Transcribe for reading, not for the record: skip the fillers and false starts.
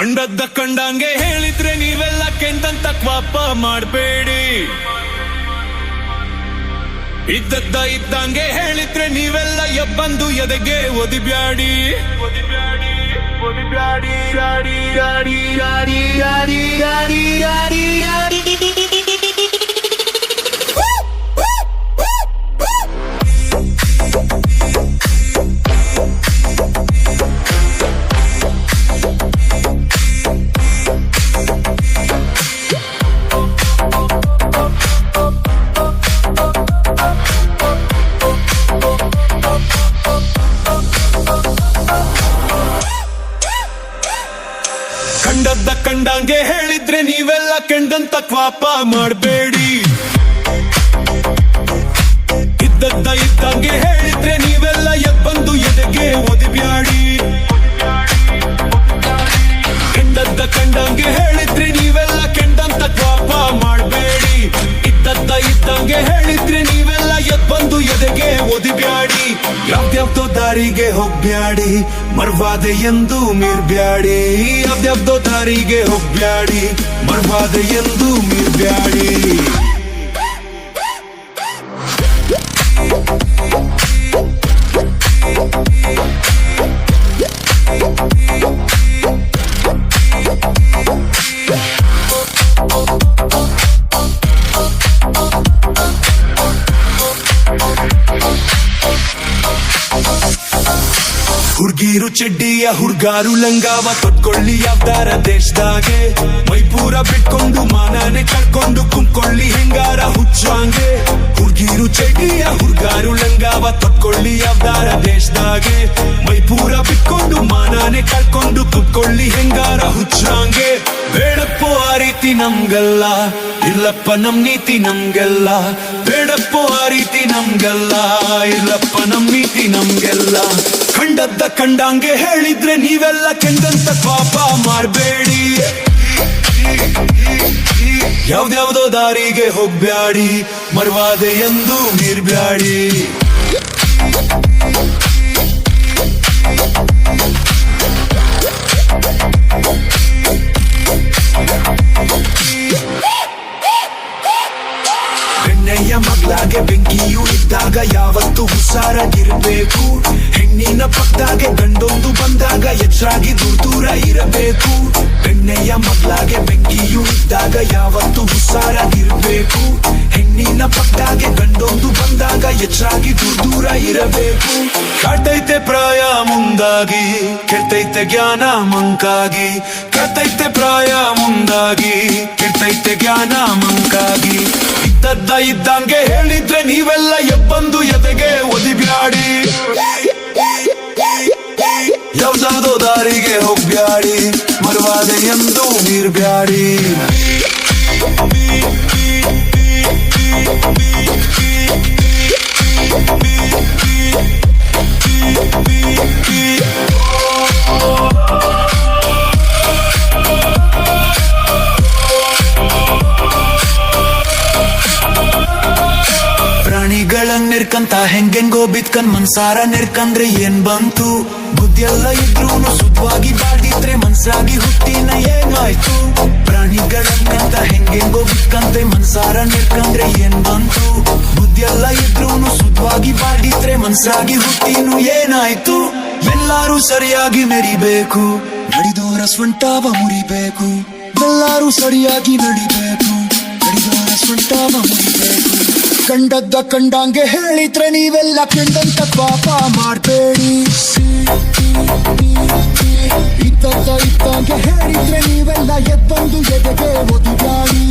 ಕಂಡದ್ದ ಕಂಡಂಗೆ ಹೇಳಿದ್ರೆ ನೀವೆಲ್ಲ ಕೆಂದಂತ ಕ್ವಾಪ ಮಾಡಬೇಡಿ. ಇದ್ದದ್ದ ಇದ್ದಂಗೆ ಹೇಳಿದ್ರೆ ನೀವೆಲ್ಲ ಎಬ್ಬಂದು ಎದೆಗೆ ಒದಿಬ್ಯಾಡಿ. ಕಂಡದ್ದ ಕಂಡಂಗೆ ಹೇಳಿದ್ರೆ ನೀವೆಲ್ಲ ಕೆಂಡಂತ ಕ್ವಾಪ ಮಾಡಬೇಡಿ. ಇದ್ದದ್ದ ಇದ್ದಂಗೆ ಹೇಳಿದ್ರೆ ನೀವೆಲ್ಲ ಎಬ್ಬಂದು ಎದೆಗೆ ಒದಿಬ್ಯಾಡಿ. ಕಂಡದ್ದ ಕಂಡಂಗೆ ಹೇಳಿದ್ರೆ ನೀವೆಲ್ಲ ಕೆಂಡಂತ ಕ್ವಾಪ ಮಾಡಬೇಡಿ. ಇದ್ದದ್ದ ಇದ್ದಂಗೆ ಹೇಳಿದ್ರೆ ನೀವೆಲ್ಲ ಎಬ್ಬಂದು ಎದೆಗೆ ಒದಿಬ್ಯಾಡಿ. ಯಾವ್ದ್ಯಾವ್ದೋ ದಾರಿಗೆ ಹೋಗ್ಬ್ಯಾಡಿ, ಮರ್ವಾದೆ ಎಂದು ಮೀರ್ಬ್ಯಾಡಿ. ಯಾವ್ದ್ಯಾವ್ದೋ ದಾರಿಗೆ ಹೋಗ್ಬ್ಯಾಡಿ, ಮರ್ವಾದೆ ಎಂದು ಮೀರ್ಬ್ಯಾಡಿ. ಹುಡ್ಗೀರು ಚಡ್ಡಿಯ ಹುಡ್ಗಾರು ಲಂಗಾವ ತೊಟ್ಕೊಳ್ಳಿ ಯಾವ್ದಾರ ದೇಶದಾಗೆ. ಮೈಪೂರ ಬಿಟ್ಕೊಂಡು ಮಾನನೆ ಕಳ್ಕೊಂಡು ಕುಂಕೊಳ್ಳಿ ಹೆಂಗಾರ ಹುಚ್ಚಂಗೆ. ಹುಡ್ಗೀರು ಚಡ್ಡಿಯ ಹುಡ್ಗಾರು ಲಂಗಾವ ತೊಟ್ಕೊಳ್ಳಿ ಯಾವ್ದಾರ ದೇಶದಾಗೆ. ಮೈಪೂರ ಬಿಟ್ಕೊಂಡು ಮಾನನೆ ಕಳ್ಕೊಂಡು ಕುಂಕೊಳ್ಳಿ ಹೆಂಗಾರ ಹುಚ್ಚಂಗೆ. ಬೇಡಪ್ಪೋ ಆ ರೀತಿ ನಮ್ಗಲ್ಲ, ಇಲ್ಲಪ್ಪ ನಮ್ ನೀತಿ ನಮ್ಗೆಲ್ಲ. ಬೇಡಪ್ಪೋ ಆ ರೀತಿ ನಮ್ಗೆಲ್ಲ, ಇಲ್ಲಪ್ಪ ನಮ್ ನೀತಿ ನಮ್ಗೆಲ್ಲ. ಕಂಡದ್ದ ಕಂಡಂಗೆ ಹೇಳಿದ್ರೆ ನೀವೆಲ್ಲ ಕೆಂಡಂತ ಪಾಪ ಮಾಡಬೇಡಿ. ಯಾವ್ದ್ಯಾವ್ದೋ ದಾರಿಗೆ ಹೋಗ್ಬ್ಯಾಡಿ, ಮರ್ವಾದೆ ಎಂದು ಮೀರ್ಬ್ಯಾಡಿ. ಬೆಣ್ಣೆಯ ಮಗ್ಲಾಗೆ ಬೆಂಕಿಯೂ ಇದ್ದಾಗ ಯಾವತ್ತು ಹುಷಾರಾಗಿರ್ಬೇಕು. ಹೆಣ್ಣಿನ ಪಕ್ಕದಾಗೆ ಗಂಡೊಂದು ಬಂದಾಗ ಎಚ್ಚರಾಗಿ ದೂರ ಇರಬೇಕು. ಬೆಣ್ಣೆಯ ಮಗ್ಲಾಗೆ ಬೆಂಕಿಯೂ ಇದ್ದಾಗ ಯಾವತ್ತು ಹುಷಾರಾಗಿರ್ಬೇಕು. ಹೆಣ್ಣಿನ ಪಕ್ಕದಾಗೆ ಗಂಡೊಂದು ಬಂದಾಗ ಎಚ್ಚರಾಗಿ ದೂರ ಇರಬೇಕು. ಕಾಟೈತೆ ಪ್ರಾಯ ಮುಂದಾಗಿ, ಕೆಟ್ಟೈತೆ ಜ್ಞಾನ ಮಂಕಾಗಿ. ಕಾಟೈತೆ ಪ್ರಾಯ ಮುಂದಾಗಿ, ಕೆಟ್ಟೈತೆ ಜ್ಞಾನ ಮಂಕಾಗಿ. ಇದ್ದದ್ದ ಇದ್ದಂಗೆ ಹೇಳಿದ್ರೆ ನೀವೆಲ್ಲ ಎಬ್ಬಂದು ಎದೆಗೆ ಒದಿಬ್ಯಾಡಿ. ಯಾವ್ದಾವ್ದೋ ದಾರಿಗೆ ಹೋಗ್ಬ್ಯಾಡಿ, ಮರ್ವಾದೆ ಎಂದು ಮೀರ್ಬ್ಯಾಡಿ. ಪ್ರಾಣಿಗಳನ್ನ ನಿರ್ಕಂತ ಹೆಂಗೆಂಗೋ ಬಿತ್ಕಂದ್ ಮನ್ಸಾರ ನಿರ್ಕಂದ್ರೆ ಏನ್ ಬಂತು. ಬುದ್ಧಿಯೆಲ್ಲ ಇದ್ರೂನು ಸುಖವಾಗಿ ಬಾಡಿದ್ರೆ ಮನ್ಸಾಗಿ ಹುಟ್ಟಿನ ಏನಾಯ್ತು. ಪ್ರಾಣಿಗಳನ್ನಂತ ಹೆಂಗೆಂಗೋ ಬಿತ್ಕಂತೆ ಮನ್ಸಾರ ನಿರ್ಕಂದ್ರೆ ಏನ್ ಬಂತು. ಬುದ್ಧಿಯೆಲ್ಲ ಇದ್ರೂನು ಸುಖವಾಗಿ ಬಾಡಿದ್ರೆ ಮನ್ಸಾಗಿ ಹುಟ್ಟಿನು ಏನಾಯ್ತು. ಎಲ್ಲಾರು ಸರಿಯಾಗಿ ಮೆರಿಬೇಕು, ನಡೆದೋರ ಸ್ವಂಟಾವ ಮುರಿಬೇಕು. ಎಲ್ಲಾರು ಸರಿಯಾಗಿ ನಡಿಬೇಕು, ನಡೆದೋರ ಸ್ವಂಟಾವ ಮುರಿಬೇಕು. ಕಂಡದ್ದ ಕಂಡಂಗೆ ಹೇಳಿದ್ರೆ ನೀವೆಲ್ಲ ಕೆಂಡಂತ ಪಾಪ ಮಾಡಬೇಡಿ. ಇದ್ದದ್ದ ಇದ್ದಂಗೆ ಹೇಳಿದ್ರೆ ನೀವೆಲ್ಲ ಎಬ್ಬಂದು ಎದೆಗೆ ಒದಿಬ್ಯಾಡಿ.